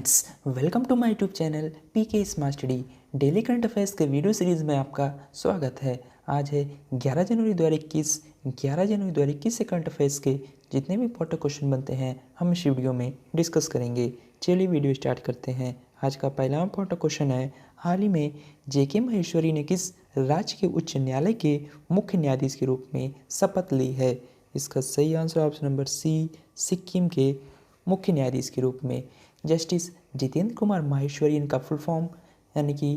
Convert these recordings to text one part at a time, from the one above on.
Friends, welcome to my YouTube channel PK smart study. Daily current affairs के video series में आपका स्वागत है। आज है 11 जनवरी 2021 से करंट अफेयर्स के जितने भी इंपॉर्टेंट क्वेश्चन बनते हैं हम इस वीडियो में डिस्कस करेंगे। चलिए वीडियो स्टार्ट करते हैं। आज का पहला इंपॉर्टेंट क्वेश्चन है, हाल ही में जेके महेश्वरी ने किस राज्य के उच्च न्यायालय के मुख्य न्यायाधीश के रूप में शपथ ली है? इसका सही answer option number C, Sikkim के मुख्य न्यायाधीश के रूप में। जस्टिस जितेंद्र कुमार माहेश्वरी इनका फुल फॉर्म यानी कि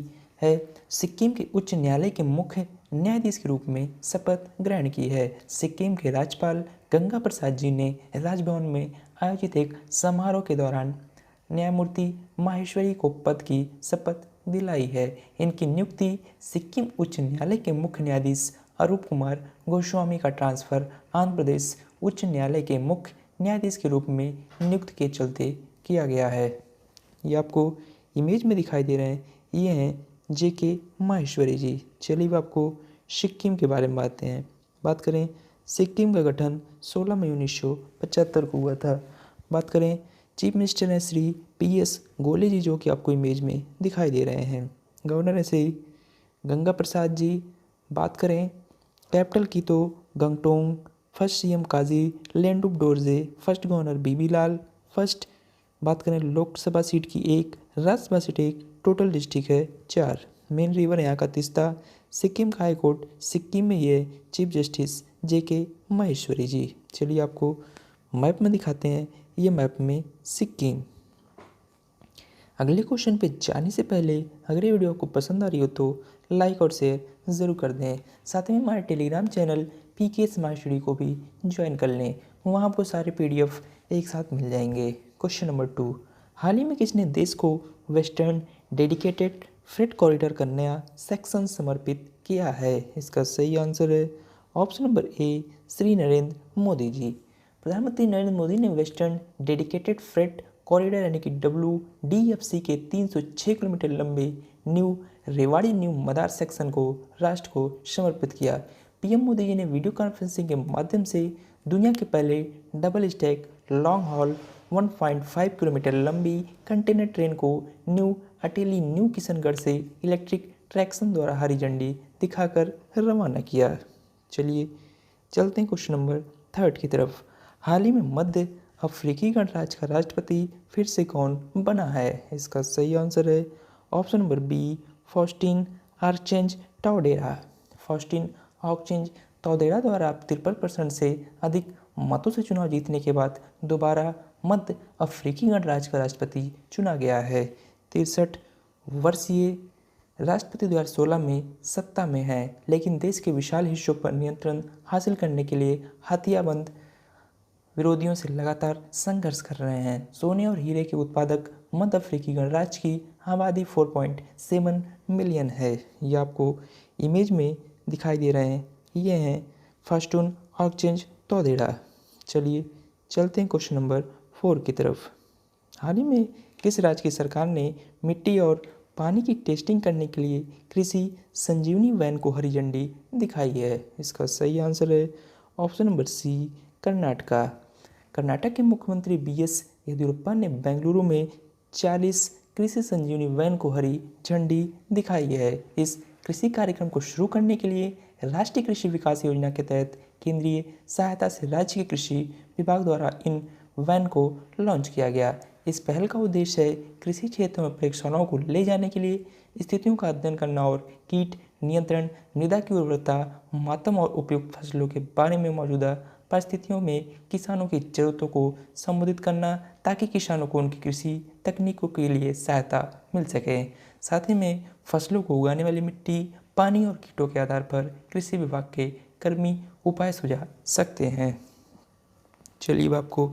है सिक्किम के उच्च न्यायालय के मुख्य न्यायाधीश के रूप में शपथ ग्रहण की है। सिक्किम के राज्यपाल गंगा प्रसाद जी ने राजभवन में आयोजित एक समारोह के दौरान न्यायमूर्ति माहेश्वरी को पद की शपथ दिलाई है। इनकी नियुक्ति सिक्किम उच्च न्यायालय के मुख्य न्यायाधीश अरूप कुमार गोस्वामी का ट्रांसफर आंध्र प्रदेश उच्च न्यायालय के मुख्य न्यायाधीश के रूप में नियुक्त के चलते किया गया है। ये आपको इमेज में दिखाई दे रहे हैं, ये हैं जेके माहेश्वरी जी। चलिए अब आपको सिक्किम के बारे में बात करें। सिक्किम का गठन 16 मई 1975 को हुआ था। बात करें, चीफ मिनिस्टर हैं श्री PS गोले जी, जो कि आपको इमेज में दिखाई दे रहे हैं। गवर्नर है श्री गंगा प्रसाद जी। बात करें कैपिटल की तो गंगटोंग। फर्स्ट CM काजी लेंडुप डोरजे। फर्स्ट गवर्नर BB लाल। फर्स्ट बात करें लोकसभा सीट की 1, राज्यसभा सीट 1, टोटल डिस्ट्रिक्ट है 4। मेन रिवर यहाँ का तीस्ता। सिक्किम का हाई कोर्ट सिक्किम में ये चीफ जस्टिस जेके महेश्वरी जी। चलिए आपको मैप में दिखाते हैं, ये मैप में सिक्किम। अगले क्वेश्चन पे जाने से पहले अगर ये वीडियो आपको पसंद आ रही हो तो लाइक और शेयर ज़रूर कर दें। साथ में हमारे Telegram channel PK smart study को भी ज्वाइन कर लें, वहाँ आपको सारे PDF एक साथ मिल जाएंगे। क्वेश्चन नंबर 2, हाल ही में किसने देश को वेस्टर्न डेडिकेटेड फ्रेट कॉरिडोर का नया सेक्शन समर्पित किया है? इसका सही आंसर है option number A, Shri Narendra Modi ji. प्रधानमंत्री नरेंद्र मोदी ने वेस्टर्न डेडिकेटेड फ्रेट कॉरिडोर यानी कि WDFC के 306 किलोमीटर लंबे न्यू रेवाड़ी न्यू मदार सेक्शन को राष्ट्र को समर्पित किया। PM मोदी जी ने वीडियो कॉन्फ्रेंसिंग के माध्यम से दुनिया के पहले double stack long haul 1.5 kilometre लंबी कंटेनर ट्रेन को न्यू अटेली न्यू किशनगढ़ से इलेक्ट्रिक ट्रैक्शन द्वारा हरी झंडी दिखाकर रवाना किया। चलिए चलते हैं क्वेश्चन नंबर 3 की तरफ। हाल ही में मध्य अफ्रीकी गणराज्य का राष्ट्रपति फिर से कौन बना है? इसका सही आंसर है ऑप्शन नंबर B, फॉस्टीन आर्चेंज टॉडेरा। फॉस्टीन आर्चेंज टॉडेरा द्वारा 53% से अधिक मतों से चुनाव जीतने के बाद दोबारा मध्य अफ्रीकी गणराज्य का राष्ट्रपति चुना गया है। 63 वर्षीय राष्ट्रपति 2016 में सत्ता में है, लेकिन देश के विशाल हिस्सों पर नियंत्रण हासिल करने के लिए हथियारबंद विरोधियों से लगातार संघर्ष कर रहे हैं। सोने और हीरे के उत्पादक मध्य अफ्रीकी गणराज्य की आबादी 4.7 मिलियन है। ये आपको इमेज में दिखाई दे रहे हैं, ये हैं फॉस्टीन आर्चेंज टॉडेरा। चलिए चलते हैं क्वेश्चन नंबर 4 की तरफ। हाल ही में किस राज्य की सरकार ने मिट्टी और पानी की टेस्टिंग करने के लिए कृषि संजीवनी वैन को हरी झंडी दिखाई है? इसका सही आंसर है option number C, Karnataka. Karnataka के मुख्यमंत्री BS येदियुरप्पा ने बेंगलुरु में 40 कृषि संजीवनी वैन को हरी झंडी दिखाई है। इस कृषि कार्यक्रम को शुरू करने के लिए राष्ट्रीय कृषि विकास योजना के तहत केंद्रीय सहायता से राज्य के कृषि विभाग द्वारा इन वैन को लॉन्च किया गया। इस पहल का उद्देश्य है कृषि क्षेत्र में प्रयोगशालाओं को ले जाने के लिए स्थितियों का अध्ययन करना और कीट नियंत्रण, मृदा की उर्वरता, मातम और उपयुक्त फसलों के बारे में मौजूदा परिस्थितियों में किसानों की जरूरतों को संबोधित करना, ताकि किसानों को उनकी कृषि तकनीकों के लिए सहायता मिल सके। साथ ही में फसलों को उगाने वाली मिट्टी, पानी और कीटों के आधार पर कृषि विभाग के कर्मी उपाय सुझा सकते हैं। चलिए अब आपको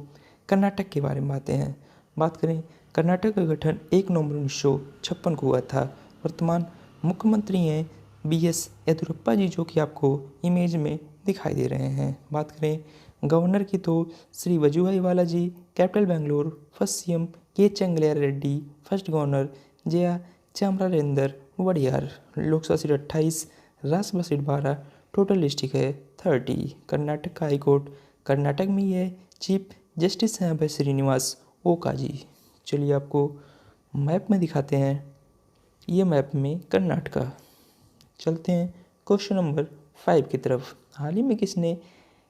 कर्नाटक के बारे में बात करें। कर्नाटक का गठन 1 नवंबर 1956 को हुआ था। वर्तमान मुख्यमंत्री हैं BS येदियुरप्पा जी, जो कि आपको इमेज में दिखाई दे रहे हैं। बात करें गवर्नर की तो Shri Vajubhai Vala ji. Capital Bangalore. First CM K Chengalaraya Reddy. First governor Jaya Chamarajendra Wadiyar. Lok Sabha seat 28, Rajya Sabha seat 12, total district है 30। कर्नाटक का हाईकोर्ट कर्नाटक में ही है। चीफ जस्टिस हैं अभय श्रीनिवास ओका जी। चलिए आपको मैप में दिखाते हैं, ये मैप में कर्नाटका। चलते हैं क्वेश्चन नंबर 5 की तरफ। हाल ही में किसने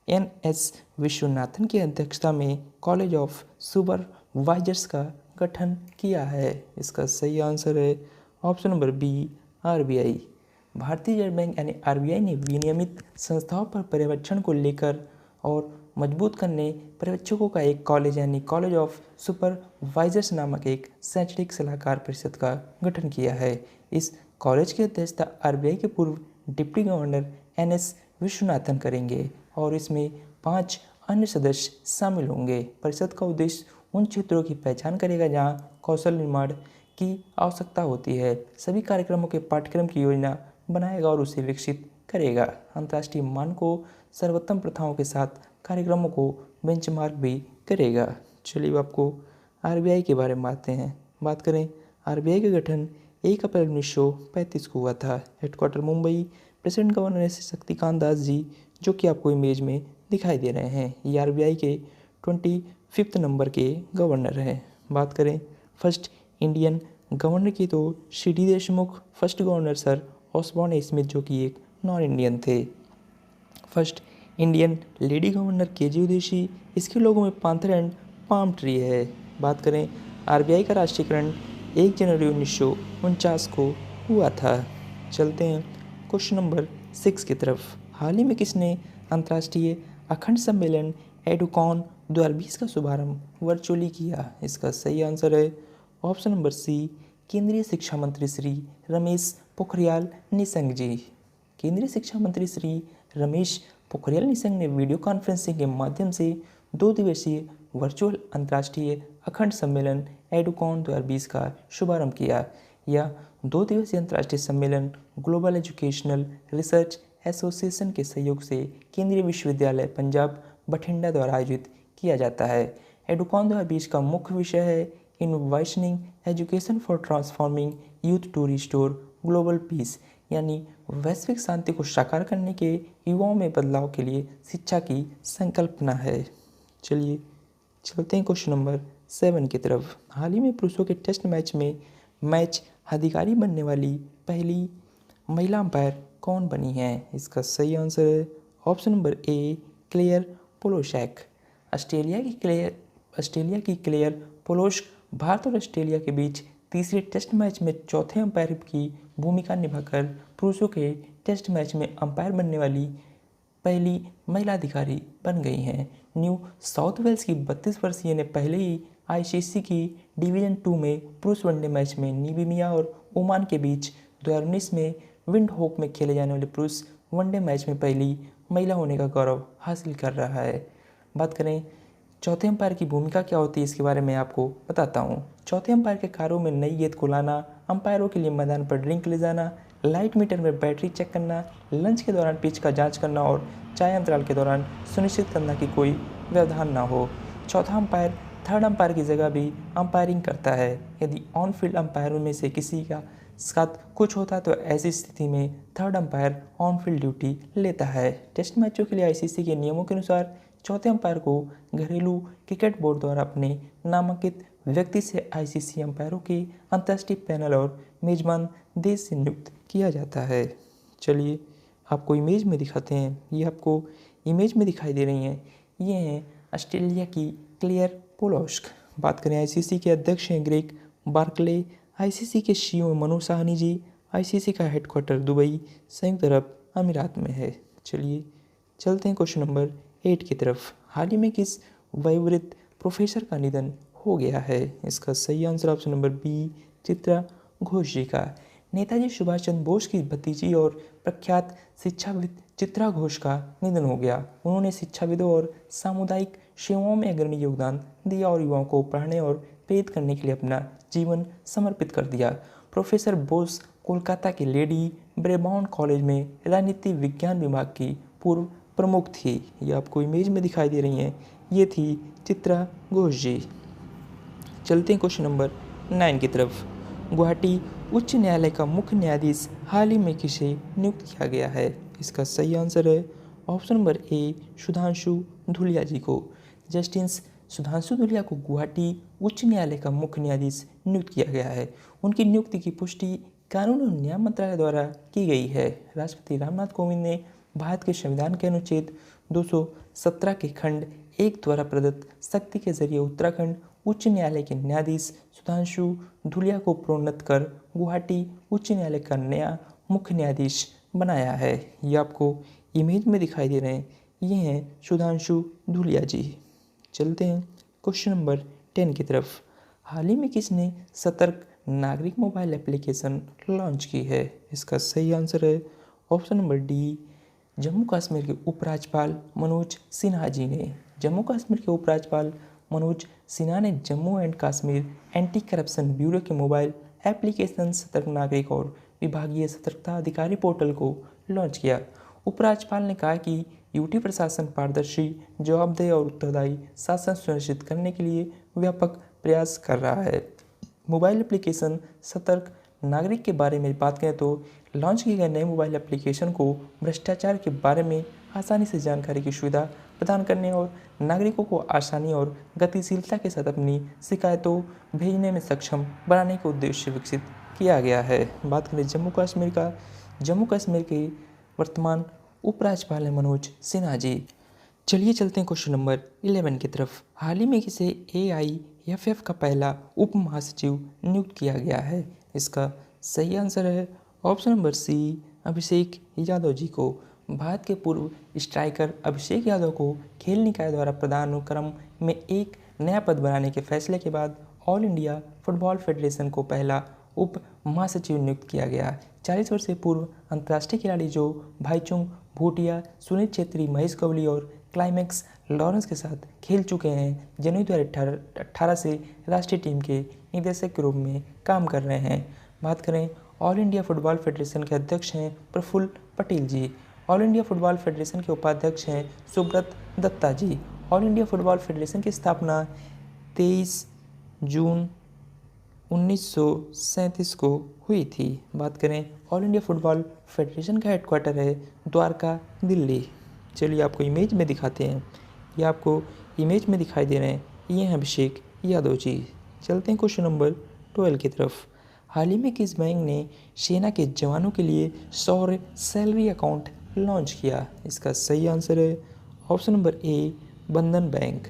एन.एस. विश्वनाथन की अध्यक्षता में कॉलेज ऑफ सुपरवाइजर्स का गठन किया है? इसका सही आंसर है ऑप्शन नंबर बी, आरबीआई। भारतीय रिजर्व बैंक यानी आरबीआई ने विनियमित संस्थाओं पर पर्यवेक्षण को लेकर और मजबूत करने पर्यवेक्षकों का एक कॉलेज यानी कॉलेज ऑफ सुपरवाइजर्स नामक एक शैक्षणिक सलाहकार परिषद का गठन किया है। इस कॉलेज की अध्यक्षता आरबीआई के पूर्व डिप्टी गवर्नर एन.एस. विश्वनाथन करेंगे और इसमें 5 अन्य सदस्य शामिल होंगे। परिषद का उद्देश्य उन क्षेत्रों की पहचान करेगा जहां कौशल निर्माण की आवश्यकता होती है, सभी कार्यक्रमों के पाठ्यक्रम की योजना बनाएगा और उसे विकसित करेगा। अंतर्राष्ट्रीय मानकों, सर्वोत्तम प्रथाओं के साथ कार्यक्रमों को बेंचमार्क भी करेगा। चलिए आपको आरबीआई के बारे में बात करें। आरबीआई का गठन 1 अप्रैल 1935 को हुआ था। Headquarter Mumbai. President governor Shaktikanta Das ji, जो कि आपको इमेज में दिखाई दे रहे हैं। ये आरबीआई के 25 नंबर के गवर्नर हैं। बात करें फर्स्ट इंडियन गवर्नर की तो C D Deshmukh. First governor sir Osborne Smith, जो कि एक नॉन इंडियन थे। First Indian lady governor K G Udeshi. इसके लोगों में पांथर एंड पाम ट्री है। बात करें आरबीआई का राष्ट्रीयकरण 1 जनवरी 1949 को हुआ था। चलते हैं क्वेश्चन नंबर 6 की तरफ। हाल ही में किसने अंतर्राष्ट्रीय अखंड सम्मेलन एडुकॉन 2020 का शुभारंभ वर्चुअली किया? इसका सही आंसर है ऑप्शन नंबर सी, केंद्रीय शिक्षा मंत्री श्री रमेश पोखरियाल निशंक जी। केंद्रीय शिक्षा मंत्री श्री रमेश पोखरियाल निशंक ने वीडियो कॉन्फ्रेंसिंग के माध्यम से 2 दिवसीय वर्चुअल अंतर्राष्ट्रीय अखंड सम्मेलन एडुकॉन 2020 का शुभारंभ किया। यह 2 दिवसीय अंतर्राष्ट्रीय सम्मेलन ग्लोबल एजुकेशनल रिसर्च एसोसिएशन के सहयोग से केंद्रीय विश्वविद्यालय पंजाब बठिंडा द्वारा आयोजित किया जाता है। एडुकॉन 2020 का मुख्य विषय है innovating education for transforming youth to restore global peace, यानी वैश्विक शांति को साकार करने के युवाओं में बदलाव के लिए शिक्षा की संकल्पना है। चलिए चलते हैं क्वेश्चन नंबर 7 की तरफ। हाल ही में पुरुषों के टेस्ट मैच अधिकारी बनने वाली पहली महिला अंपायर कौन बनी है? इसका सही आंसर है option number A, Claire Polosak. Australia की क्लेयर पोलोशक भारत और ऑस्ट्रेलिया के बीच तीसरे टेस्ट मैच में चौथे अंपायर की भूमिका निभाकर पुरुषों के टेस्ट मैच में अंपायर बनने वाली पहली महिला अधिकारी बन गई हैं। न्यू साउथ वेल्स की 32 वर्षीय ने पहले ही आईसीसी की डिवीजन 2 में पुरुष वनडे मैच में नामीबिया और ओमान के बीच 2019 में विंडहोक में खेले जाने वाले पुरुष वनडे मैच में पहली महिला होने का गौरव हासिल कर रहा है। बात करें चौथे अंपायर की भूमिका क्या होती है, इसके बारे में आपको बताता हूँ। चौथे अंपायर के कार्यों में नई गेंद को लाना, अंपायरों के लिए मैदान पर ड्रिंक ले जाना, लाइट मीटर में बैटरी चेक करना, लंच के दौरान पिच का जांच करना और चाय अंतराल के दौरान सुनिश्चित करना कि कोई व्यवधान ना हो। चौथा अंपायर थर्ड अंपायर की जगह भी अंपायरिंग करता है। यदि ऑन फील्ड अंपायरों में से किसी का साथ कुछ होता है तो ऐसी स्थिति में third umpire on field duty लेता है। टेस्ट मैचों के लिए आईसीसी के नियमों के अनुसार चौथे अंपायर को घरेलू क्रिकेट बोर्ड द्वारा अपने नामांकित व्यक्ति से आईसीसी अंपायरों के अंतर्राष्ट्रीय पैनल और मेजबान देश से नियुक्त किया जाता है। चलिए आपको इमेज में दिखाते हैं। ये आपको इमेज में दिखाई दे रही हैं, ये हैं ऑस्ट्रेलिया की क्लेयर पोलोशक। बात करें आईसीसी के अध्यक्ष हैं ग्रेग बार्कले। आईसीसी के सीईओ मनोज साहनी जी। आईसीसी का हेडक्वार्टर दुबई, संयुक्त अरब अमीरात में है। चलिए चलते हैं क्वेश्चन नंबर 8 की तरफ। हाल ही में किस वयोवृद्ध प्रोफेसर का निधन हो गया है? इसका सही answer option number B, Chitra Ghosh ji का। नेताजी सुभाष चंद्र बोस की भतीजी और प्रख्यात शिक्षाविद चित्रा घोष का निधन हो गया। उन्होंने शिक्षाविदों और सामुदायिक सेवाओं में अग्रणी योगदान दिया और युवाओं को पढ़ने और प्रेरित करने के लिए अपना जीवन समर्पित कर दिया। प्रोफेसर बोस कोलकाता के लेडी ब्रेबाउन कॉलेज में राजनीति विज्ञान विभाग की पूर्व प्रमुख थी। ये आपको इमेज में दिखाई दे रही हैं, ये थी चित्रा घोष जी। चलते हैं क्वेश्चन नंबर 9 की तरफ। गुवाहाटी उच्च न्यायालय का मुख्य न्यायाधीश हाल ही में किसे नियुक्त किया गया है? इसका सही आंसर है option number A, Sudhanshu Dhulia ji को। जस्टिस सुधांशु धूलिया को गुवाहाटी उच्च न्यायालय का मुख्य न्यायाधीश नियुक्त किया गया है। उनकी नियुक्ति की पुष्टि कानून और न्याय मंत्रालय द्वारा की गई है। राष्ट्रपति रामनाथ कोविंद ने भारत के संविधान के अनुच्छेद 217 के खंड 1 द्वारा प्रदत्त शक्ति के जरिए उत्तराखंड उच्च न्यायालय के न्यायाधीश सुधांशु धूलिया को प्रोन्नत कर गुवाहाटी उच्च न्यायालय का नया मुख्य न्यायाधीश बनाया है। ये आपको इमेज में दिखाई दे रहे हैं, ये हैं सुधांशु धूलिया जी। चलते हैं क्वेश्चन नंबर 10 की तरफ। हाल ही में किसने सतर्क नागरिक मोबाइल एप्लीकेशन लॉन्च की है? इसका सही आंसर है option number D, Jammu Kashmir के उपराज्यपाल मनोज सिन्हा जी ने। जम्मू कश्मीर के उपराज्यपाल मनोज सिन्हा ने Jammu and Kashmir anti corruption bureau के मोबाइल एप्लीकेशन सतर्क नागरिक और विभागीय सतर्कता अधिकारी पोर्टल को लॉन्च किया। उपराज्यपाल ने कहा कि यूटी प्रशासन पारदर्शी, जवाबदेह और उत्तरदायी शासन सुनिश्चित करने के लिए व्यापक प्रयास कर रहा है। मोबाइल एप्लीकेशन सतर्क नागरिक के बारे में बात करें तो लॉन्च किए गए नए मोबाइल एप्लीकेशन को भ्रष्टाचार के बारे में आसानी से जानकारी की सुविधा प्रदान करने और नागरिकों को आसानी और गतिशीलता के साथ अपनी शिकायतों भेजने में सक्षम बनाने के उद्देश्य से विकसित किया गया है। बात करें जम्मू कश्मीर के वर्तमान उपराज्यपाल है मनोज सिन्हा जी। चलिए चलते हैं क्वेश्चन नंबर 11 की तरफ। हाल ही में किसे AIFF का पहला उप महासचिव नियुक्त किया गया है? इसका सही आंसर है ऑप्शन नंबर सी, अभिषेक यादव जी को। भारत के पूर्व स्ट्राइकर अभिषेक यादव को खेल निकाय द्वारा पदानुक्रम में एक नया पद बनाने के फैसले के बाद ऑल इंडिया फुटबॉल फेडरेशन को पहला उप महासचिव नियुक्त किया गया। 40 वर्षीय पूर्व अंतर्राष्ट्रीय खिलाड़ी जो भाईचुंग भूटिया, सुनील छेत्री, महेश गवली और क्लाइमैक्स लॉरेंस के साथ खेल चुके हैं, जनवरी 2018 से राष्ट्रीय टीम के निदेशक के रूप में काम कर रहे हैं। बात करें ऑल इंडिया फुटबॉल फेडरेशन के अध्यक्ष हैं प्रफुल्ल पटेल जी। ऑल इंडिया फुटबॉल फेडरेशन के उपाध्यक्ष हैं सुब्रत दत्ता जी। ऑल इंडिया फुटबॉल फेडरेशन की स्थापना 23 जून 1937 को हुई थी। बात करें ऑल इंडिया फुटबॉल फेडरेशन का हेडक्वार्टर है द्वारका, दिल्ली। चलिए आपको इमेज में दिखाते हैं, ये आपको इमेज में दिखाई दे रहे हैं, ये हैं अभिषेक यादव जी। चलते हैं क्वेश्चन नंबर 12 की तरफ। हाल ही में किस बैंक ने सेना के जवानों के लिए सौर्य सैलरी अकाउंट लॉन्च किया? इसका सही आंसर है ऑप्शन नंबर ए, बंधन बैंक।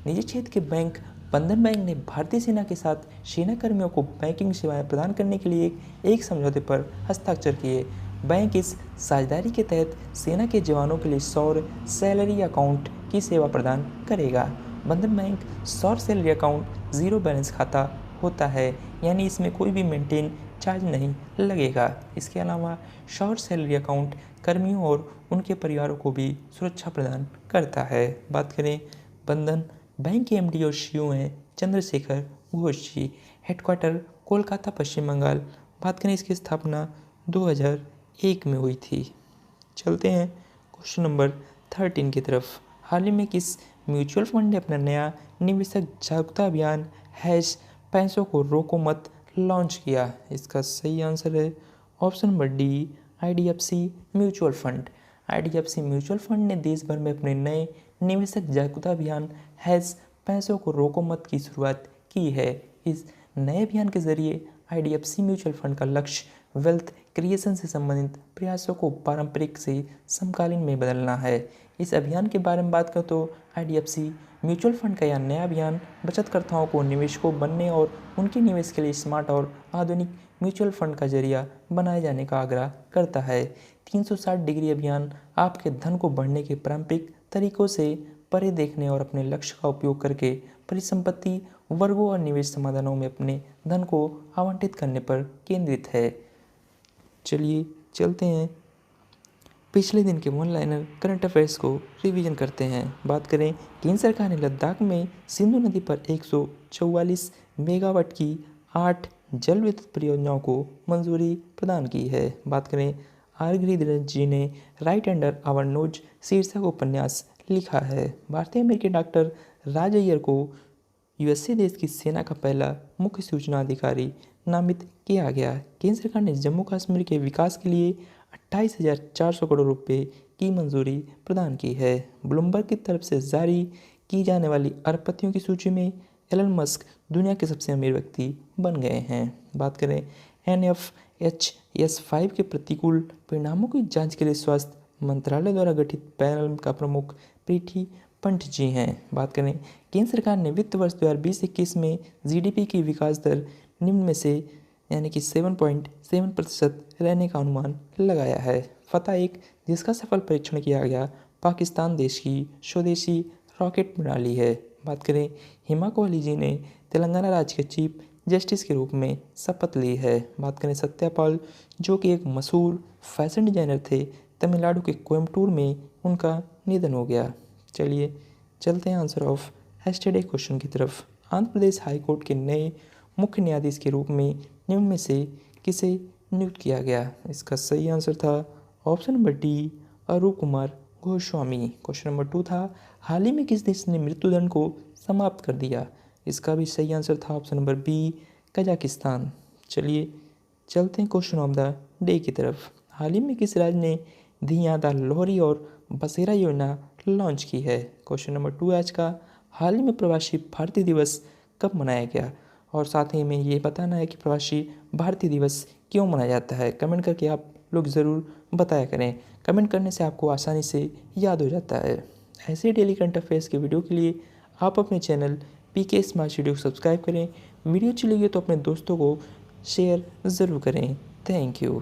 निजी क्षेत्र के बैंक बंधन बैंक ने भारतीय सेना के साथ सेना कर्मियों को बैंकिंग सेवाएं प्रदान करने के लिए एक समझौते पर हस्ताक्षर किए। बैंक इस साझेदारी के तहत सेना के जवानों के लिए सौर्य सैलरी अकाउंट की सेवा प्रदान करेगा। बंधन बैंक सौर्य सैलरी अकाउंट जीरो बैलेंस खाता होता है, यानी इसमें कोई भी मेंटेन चार्ज नहीं लगेगा। इसके अलावा सौर्य सैलरी अकाउंट कर्मियों और उनके परिवारों को भी सुरक्षा प्रदान करता है। बात करें बंधन बैंक के एमडी और सीईओ हैं चंद्रशेखर घोष जी। हेडक्वार्टर कोलकाता, पश्चिम बंगाल। बात करें इसकी स्थापना 2001 में हुई थी। चलते हैं क्वेश्चन नंबर 13 की तरफ। हाल ही में किस म्यूचुअल फंड ने अपना नया निवेशक जागरूकता अभियान पैसों को रोको मत लॉन्च किया? इसका सही आंसर है option number D, IDFC mutual fund. IDFC mutual fund ने देश भर में अपने नए निवेशक जागरूकता अभियान पैसों को रोको मत की शुरुआत की है। इस नए अभियान के जरिए IDFC म्यूचुअल फंड का लक्ष्य वेल्थ क्रिएशन से संबंधित प्रयासों को पारंपरिक से समकालीन में बदलना है। इस अभियान के बारे में बात करें तो IDFC म्यूचुअल फंड का यह नया अभियान बचतकर्ताओं को निवेशकों बनने और उनके निवेश के लिए स्मार्ट और आधुनिक म्यूचुअल फंड का जरिया बनाए जाने का आग्रह करता है। 360 डिग्री अभियान आपके धन को बढ़ने के पारंपरिक तरीकों से परे देखने और अपने लक्ष्य का उपयोग करके परिसंपत्ति वर्गों और निवेश समाधानों में अपने धन को आवंटित करने पर केंद्रित है। चलिए चलते हैं पिछले दिन के वन लाइनर करंट अफेयर्स को रिवीजन करते हैं। बात करें केंद्र सरकार ने लद्दाख में सिंधु नदी पर 144 मेगावाट की 8 जल विद्युत परियोजनाओं को मंजूरी प्रदान की है। बात करें आर गिरिधर जी ने राइट अंडर आवर नोज शीर्षक उपन्यास लिखा है। भारतीय अमेरिकी डॉक्टर राज अय्यर को USA देश की सेना का पहला मुख्य सूचना अधिकारी नामित किया गया। केंद्र सरकार ने जम्मू कश्मीर के विकास के लिए 28,400 करोड़ रुपए की मंजूरी प्रदान की है। ब्लूमबर्ग की तरफ से जारी की जाने वाली अरबपतियों की सूची में एलन मस्क दुनिया के सबसे अमीर व्यक्ति बन गए हैं। बात करें NFHS5 के प्रतिकूल परिणामों की जांच के लिए स्वास्थ्य मंत्रालय द्वारा गठित पैनल का प्रमुख प्रीति पंत जी हैं। बात करें केंद्र सरकार ने वित्त वर्ष 2020-21 में GDP की विकास दर निम्न में से यानी कि 7.7% रहने का अनुमान लगाया है। फतह एक जिसका सफल परीक्षण किया गया पाकिस्तान देश की स्वदेशी रॉकेट प्रणाली है। बात करें हेमा कोहली जी ने तेलंगाना राज्य के चीफ जस्टिस के रूप में शपथ ली है। बात करें सत्यापाल जो कि एक मशहूर फैशन डिजाइनर थे, तमिलनाडु के कोयम्बटूर में उनका निधन हो गया। चलिए चलते हैं आंसर ऑफ एस्टरडे क्वेश्चन की तरफ। आंध्र प्रदेश हाई कोर्ट के नए मुख्य न्यायाधीश के रूप में निम्न में से किसे नियुक्त किया गया? इसका सही आंसर था ऑप्शन नंबर डी, अरूप कुमार गोस्वामी। क्वेश्चन नंबर 2 था हाल ही में किस देश ने मृत्युदंड को समाप्त कर दिया? इसका भी सही आंसर था ऑप्शन नंबर बी, कजाकिस्तान। चलिए चलते हैं क्वेश्चन ऑफ द डे की तरफ। हाल ही में किस राज्य ने धियादा लोहरी और बसेरा योजना लॉन्च की है? क्वेश्चन नंबर 2 आज का हाल ही में प्रवासी भारतीय दिवस कब मनाया गया? और साथ ही में ये बताना है कि प्रवासी भारतीय दिवस क्यों मनाया जाता है। कमेंट करके आप लोग ज़रूर बताया करें। कमेंट करने से आपको आसानी से याद हो जाता है। ऐसे डेली करंट अफेयर्स के वीडियो के लिए आप अपने चैनल PK स्मार्ट स्टडी को सब्सक्राइब करें। वीडियो अच्छी लगी तो अपने दोस्तों को शेयर ज़रूर करें। Thank you.